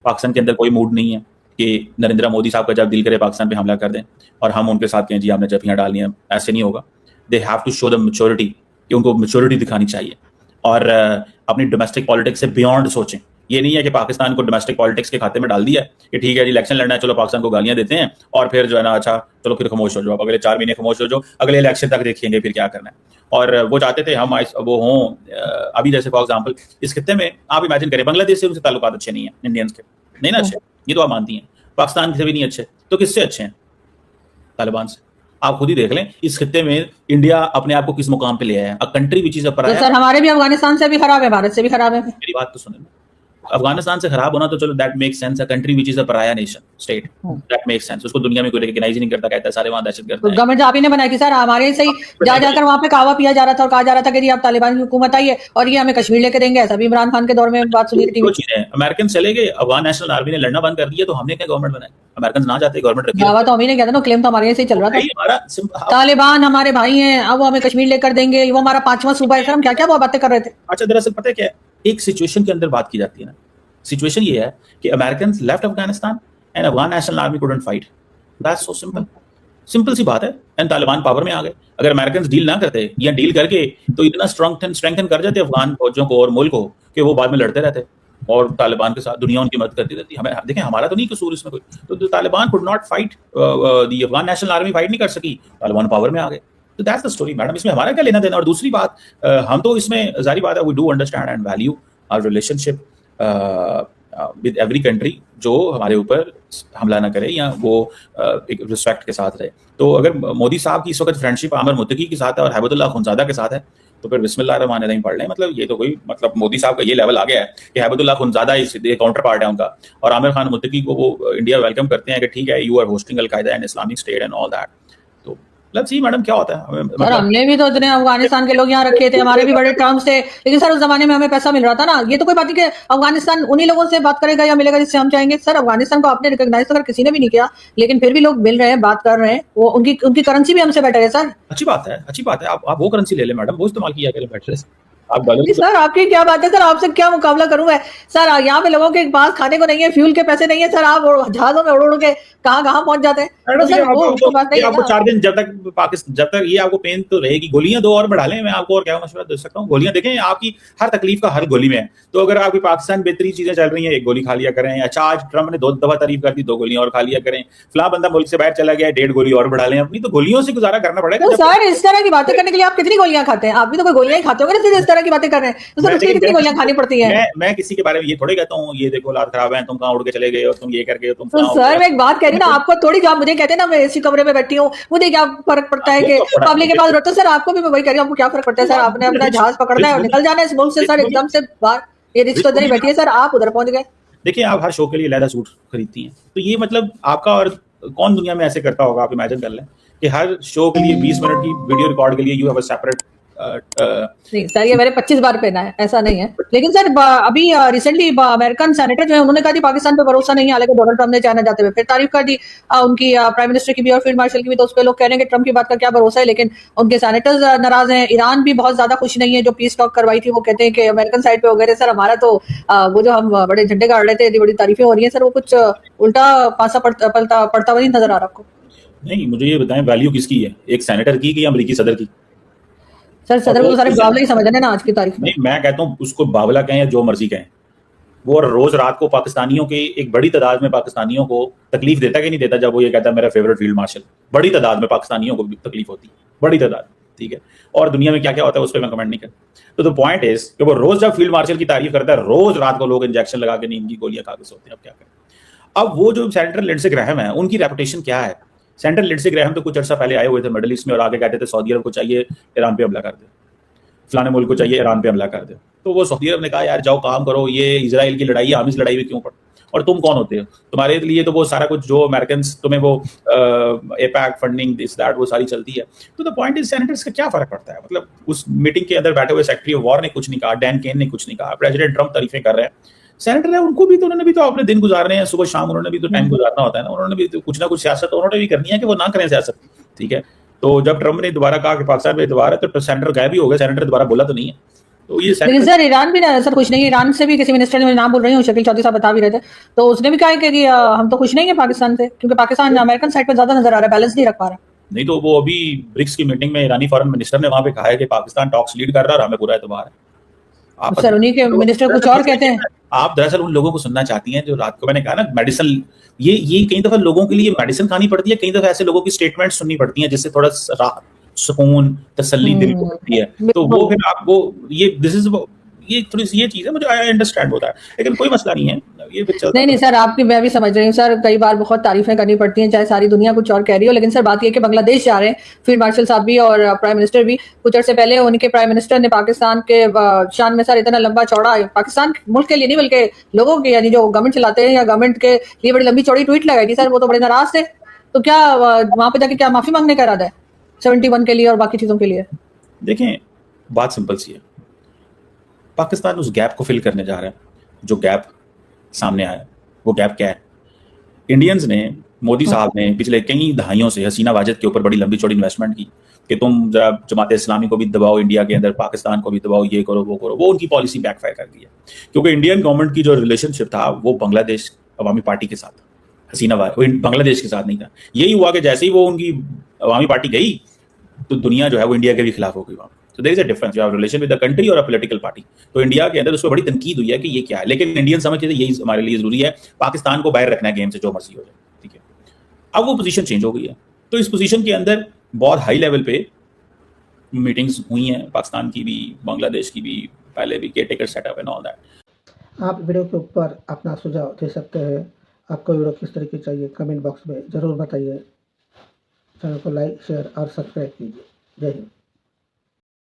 पाकिस्तान के अंदर कोई मूड नहीं है कि नरेंद्र मोदी साहब का जब दिल करे पाकिस्तान पे हमला कर दें और हम उनके साथ कहें जी आपने जफियाँ डालनी है, ऐसे नहीं होगा। They have to show the maturity, कि उनको मैच्योरिटी दिखानी चाहिए और अपनी डोमेस्टिक पॉलिटिक्स से बियॉन्ड सोचें। ये नहीं है कि पाकिस्तान को डोमेस्टिक पॉलिटिक्स के खाते में डाल दिया कि ठीक है जी इलेक्शन लड़ना है, चलो पाकिस्तान को गालियां देते हैं और फिर जो है ना अच्छा चलो फिर खामोश हो जाओ, अगले 4 महीने खामोश हो जाओ, अगले इलेक्शन तक देखेंगे फिर क्या करना है। और वो चाहते थे हम वो हों अभी जैसे फॉर एग्जाम्पल इस खत्ते में आप इमेजिन करें बांग्लादेश से उनसे ताल्लुकात अच्छे नहीं है इंडियंस के, नहीं ना अच्छे, ये तो आप मानती हैं। पाकिस्तान से भी नहीं अच्छे, तो किससे अच्छे हैं? तालिबान से। आप खुद ही देख लें इस खत्ते में इंडिया अपने आप को किस मुकाम पे ले आया है, अ कंट्री विच इज अ पराया। तो सर हमारे भी अफगानिस्तान से भी खराब है, भारत से भी खराब है। मेरी बात तो सुने, अफगानिस्तान से खराब होना तो चलो that makes sense, a country which is a पराया nation state, that makes sense. उसको दुनिया में कोई रिकॉग्नाइज ही नहीं करता, कहता है सारे वहां दहशतगर्द हैं। गवर्नमेंट आप ही ने बनाई थी सर, हमारे से ही जा जाकर वहाँ पे कहवा पिया जा रहा था और कहा जा रहा था कि जी आप तालिबान की हुकूमत आई है और ये हमें कश्मीर लेके देंगे, ऐसा भी इमरान खान के दौर में बात सुनी थी। अमेरिकन चले गए, अफगान नेशनल आर्मी ने लड़ना बंद कर दिया, तो हमने क्या गवर्नमेंट बनाई? अमेरिकन ना जाते गवर्नमेट रखी, दावा तो हम ही ने किया था ना, क्लेम तो हमारे से ही चल रहा था। तालिबान हमारे भाई हैं, अब वो हमें कश्मीर लेकर देंगे, वो हमारा 5वां सूबा है सर, हम क्या क्या बातें कर रहे थे। अच्छा दरअसल पता है क्या, एक सिचुएशन के अंदर बात की जाती है ना, सिचुएशन ये है कि Americans left Afghanistan and Afghan national army couldn't fight, that's so simple, simple सी बात है। एंड तालिबान पावर में आ गए। अगर अमेरिकन्स डील ना करते या डील करके तो इतना स्ट्रेंथन कर जाते अफगान फौजों को और मुल्क को कि वो बाद में लड़ते रहते और तालिबान के साथ दुनिया उनकी मदद करती रहती। हमें देखें हमारा तो नहीं कसूर इसमें कोई, तो Taliban could not fight, the Afghan national army fight नहीं कर सकी, तालिबान पावर में आ गए। तो दैट्स द स्टोरी मैडम, इसमें हमारा क्या लेना देना। और दूसरी बात, हम तो इसमें जारी बात है we do understand and value our relationship with every country जो हमारे ऊपर हमला ना करे या वो एक रिस्पेक्ट के साथ रहे। तो अगर मोदी साहब की इस वक्त फ्रेंडशिप आमिर मुत्तकी के साथ है और हैबतुल्लाह खुनज़ादा के साथ है तो फिर बिस्मिल्लाह रहमान रहीम पढ़ लें। मतलब ये तो कोई मतलब मोदी साहब का ये लेवल आ गया है कि हैबतुल्लाह खुनज़ादा काउंटर पार्ट है उनका और आमिर खान मुत्तकी को वो इंडिया वेलकम करते हैं कि ठीक है you are hosting al-Qaeda and Islamic State and all that. तो लेट्स सी मैडम क्या होता है। सर हमने भी तो इतने अफगानिस्तान के लोग यहाँ रखे थे, हमारे भी बड़े टर्म्स थे, लेकिन सर उस जमाने में हमें पैसा मिल रहा था ना। ये तो कोई बात नहीं कि अफगानिस्तान उन्हीं लोगों से बात करेगा या मिलेगा जिससे हम चाहेंगे। सर अफगानिस्तान को आपने रिकॉग्नाइज अगर किसी ने भी नहीं किया, लेकिन फिर भी लोग मिल रहे हैं, बात कर रहे हैं, वो उनकी करेंसी भी हमसे बेटर है सर। अच्छी बात है, अच्छी बात है। आप वो करेंसी ले लें मैडम, वो इस्तेमाल किया करें बेटर। आप सर आपकी क्या बात है सर, आपसे क्या मुकाबला करूं मैं सर। यहाँ पे लोगों के पास खाने को नहीं है, फ्यूल के पैसे नहीं है सर, आप जहाजों में उड़ के कहाँ पहुंच जाते हैं। तो सर वो बात नहीं है। आपको 4 दिन जब तक ये आपको पेन तो रहेगी, गोलियां 2 और बढ़ा लें। मैं आपको और क्या मशवरा दे सकता हूँ, गोलियां देखें आपकी हर तकलीफ का हर गोली में है। तो अगर आपकी पाकिस्तान बेहतरीन चीजें चल रही हैं, 1 गोली खा लिया करें। अच्छा आज ट्रंप ने 2 दफा तारीफ कर दी, 2 गोलियां और खा लिया करें। फला बंदा मुल्क से बाहर चला गया, 1.5 गोली और बढ़ा लें अपनी। तो गोलियों से गुजारा करना पड़ेगा। तो सर इस तरह की बातें करने के लिए आप कितनी गोलियां खाते हैं? आप भी तो कोई गोलियां ही खाते होंगे ना, इस तरह की बातें कर रहे हैं। तो सर उसके कितनी गोलियां खानी पड़ती है? मैं किसी के बारे में ये थोड़े कहता हूँ ये देखो हालात खराब है, तुम कहाँ उड़ के चले गए हो, तुम ये करके तुम। तो सर मैं एक बात कह रही ना, आपको थोड़ी जो आप मुझे कहते हैं ना मैं इसी कमरे में बैठी हूँ, मुझे क्या फर्क पड़ता है कि पब्लिक के पास रोते। सर आपको भी मैं वही कह रही हूँ, आपको क्या फर्क पड़ता है सर? आपने अपना जहाज पकड़ना है और निकल जाना है इस मुल्क से सर, एकदम से बाहर। ये रिश्ते उधर ही बैठी है सर, आप उधर पहुंच गए। देखिए आप हर शो के लिए अलग सूट खरीदती हैं, तो ये मतलब आपका और कौन दुनिया में ऐसे करता होगा? आप इमेजिन कर लें कि हर शो के लिए 20 मिनट की वीडियो रिकॉर्ड के लिए यू हैव अ सेपरेट। नहीं सर ये मैंने 25 बार पहना है, ऐसा नहीं है। लेकिन सर अभी रिसेंटली अमेरिकन सेनेटर जो है उन्होंने कहा थी पाकिस्तान पे भरोसा नहीं है, हालांकि डोनाल्ड ट्रंप ने चाइना जाते हुए फिर तारीफ कर दी उनकी प्राइम मिनिस्टर की भी और फील्ड मार्शल की भी। तो उस पर लोग कह रहे हैं कि ट्रंप की बात का क्या भरोसा है, लेकिन उनके सेनेटर्स नाराज हैं। ईरान भी बहुत ज्यादा खुश नहीं है जो पीस टॉक करवाई थी, वो कहते हैं कि अमेरिकन साइड पे वगैरह। सर हमारा तो वो जो हम बड़े झंडे गाड़ रहे थे, बड़ी तारीफें हो रही है सर, वो कुछ उल्टा पासा पड़ता हुआ नहीं नजर आ रहा आपको? नहीं मुझे ये बताएं वैल्यू किसकी है, एक सेनेटर की या अमेरिकी सदर की? सर सदर को सारे बावला ही समझ रहे हैं ना आज की तारीख में। नहीं मैं कहता हूँ उसको बावला कहें या जो मर्जी कहें, वो रोज रात को पाकिस्तानियों के एक बड़ी तादाद में पाकिस्तानियों को तकलीफ देता कि नहीं देता जब वो ये कहता है मेरा फेवरेट फील्ड मार्शल। बड़ी तादाद में पाकिस्तानियों को भी तकलीफ होती है, बड़ी तादाद, ठीक है। और दुनिया में क्या क्या होता है उस पर मैं कमेंट नहीं करता। तो द पॉइंट इज कि वो रोज जब फील्ड मार्शल की तारीफ करता है, रोज रात को लोग इंजेक्शन लगा के नींद की गोलियां खा के सोते हैं। अब क्या करें? अब वो जो सेनेटर लिंडसे ग्रैहम है उनकी रेपुटेशन क्या है? सेनेटर लिंडसे ग्रैहम तो कुछ अर्सा पहले आए हुए थे मिडिल ईस्ट में और आगे कहते थे सऊदी अरब को चाहिए ईरान पे हमला कर दे, फलाने मुल्क को चाहिए ईरान पे हमला कर दे। तो वो सऊदी अरब ने कहा यार जाओ काम करो, ये इजराइल की लड़ाई है, हम इस लड़ाई में क्यों पड़े? और तुम कौन होते हो? तुम्हारे लिए तो वो सारा कुछ जो अमेरिकन तुम्हें वो एपैक फंडिंग दिस दैट वो सारी चलती है। तो द पॉइंट इज सेनेटर्स का क्या फर्क पड़ता है? मतलब उस मीटिंग के अंदर बैठे हुए सेक्रेटरी ऑफ वॉर ने कुछ नहीं कहा, डैन केन ने कुछ नहीं कहा, प्रेसिडेंट ट्रंप तारीफें कर रहे हैं। सेनेटर है उनको भी तो उन्होंने भी तो अपने दिन गुजारने हैं, सुबह शाम उन्होंने भी तो टाइम गुजारना होता है ना, उन्होंने भी तो कुछ ना कुछ सियासत उन्होंने भी करनी है कि वो ना करें सियासत, ठीक है। तो जब ट्रंप ने दोबारा कहा कि पाकिस्तान में दोबारा, तो सेनेटर गायब ही हो गए, सेनेटर दोबारा बोला तो नहीं है। तो ये लेकिन सर ईरान भी ना सर खुश नहीं है। ईरान से भी किसी मिनिस्टर ने, मैं नाम बोल रही हूँ, शकील चौधरी साहब बता भी रहे थे, तो उसने भी कहा है कि हम तो खुश नहीं है पाकिस्तान से, क्योंकि पाकिस्तान अमेरिकन साइड पे ज्यादा नजर आ रहा है, बैलेंस नहीं रख पा रहा। नहीं तो वो अभी ब्रिक्स की मीटिंग में ईरानी फॉरेन मिनिस्टर ने वहां पे कहा है कि पाकिस्तान टॉक्स लीड कर रहा है और हमें पूरा एतबार है। आप सर उन्हीं के मिनिस्टर कुछ और कहते हैं। आप दरअसल उन लोगों को सुनना चाहती हैं जो रात को, मैंने कहा ना, मेडिसिन, ये कई दफा लोगों के लिए मेडिसिन खानी पड़ती है, कई दफा ऐसे लोगों की स्टेटमेंट सुननी पड़ती है जिससे थोड़ा राहत, सुकून, तसल्ली दिल को मिलती है। तो वो फिर आपको ये दिस इज ये थोड़ी सी ये चीज है, मुझे आई अंडरस्टैंड होता है, लेकिन कोई मसला नहीं है, ये फिर चलता नहीं सर, आपकी मैं भी समझ रही हूँ सर, कई बार बहुत तारीफें करनी पड़ती हैं, चाहे सारी दुनिया कुछ और कह रही हो, लेकिन सर बात ये कि बांग्लादेश जा रहे हैं फील्ड मार्शल साहब भी और प्राइम मिनिस्टर भी। कुछ अर्से पहले उनके प्राइम मिनिस्टर ने पाकिस्तान के शान में सर इतना लंबा चौड़ा, पाकिस्तान मुल्क के लिए नहीं बल्कि लोगों के, यानी जो गवर्नमेंट चलाते हैं या गवर्नमेंट के लिए बड़ी लंबी चौड़ी ट्वीट लगाई थी सर, वो तो बड़े नाराज थे। तो क्या वहां पे जाके क्या माफी मांगने का इरादा है 71 के लिए और बाकी चीजों के लिए? देखें, बात सिंपल सी है, पाकिस्तान उस गैप को फिल करने जा रहा है जो गैप सामने आया। वो गैप क्या है? इंडियंस ने, मोदी साहब ने पिछले कई दहाइयों से हसीना वाजिद के ऊपर बड़ी लंबी चौड़ी इन्वेस्टमेंट की कि तुम जरा जमात इस्लामी को भी दबाओ इंडिया के अंदर, पाकिस्तान को भी दबाओ, ये करो वो करो। वो उनकी पॉलिसी बैकफायर कर गई है, क्योंकि इंडियन गवर्नमेंट की जो रिलेशनशिप था वो बांग्लादेश अवामी पार्टी के साथ, हसीना बांग्लादेश के साथ नहीं था। यही हुआ कि जैसे ही वो उनकी अवामी पार्टी गई तो दुनिया जो है वो इंडिया के भी खिलाफ हो गई वहां। तो there is a difference, you have relation with the country और अ पॉलिटिकल पार्टी। तो इंडिया के अंदर उसको बड़ी तनकीद हुई है कि ये क्या है, लेकिन इंडियन समझते थे यही हमारे लिए जरूरी है, पाकिस्तान को बाहर रखना है गेम से, जो मर्जी हो जाए, ठीक है। अब वो पोजीशन चेंज हो गई है, तो इस पोजीशन के अंदर बहुत हाई लेवल पे मीटिंग्स हुई हैं, पाकिस्तान की भी, बांग्लादेश की भी, पहले भी care taker setup and all that. आप वीडियो के ऊपर अपना सुझाव दे सकते हैं। आपको वीडियो किस तरह की चाहिए कमेंट बॉक्स में ज़रूर बताइए। चैनल को लाइक, शेयर और सब्सक्राइब कीजिए। जय हिंद।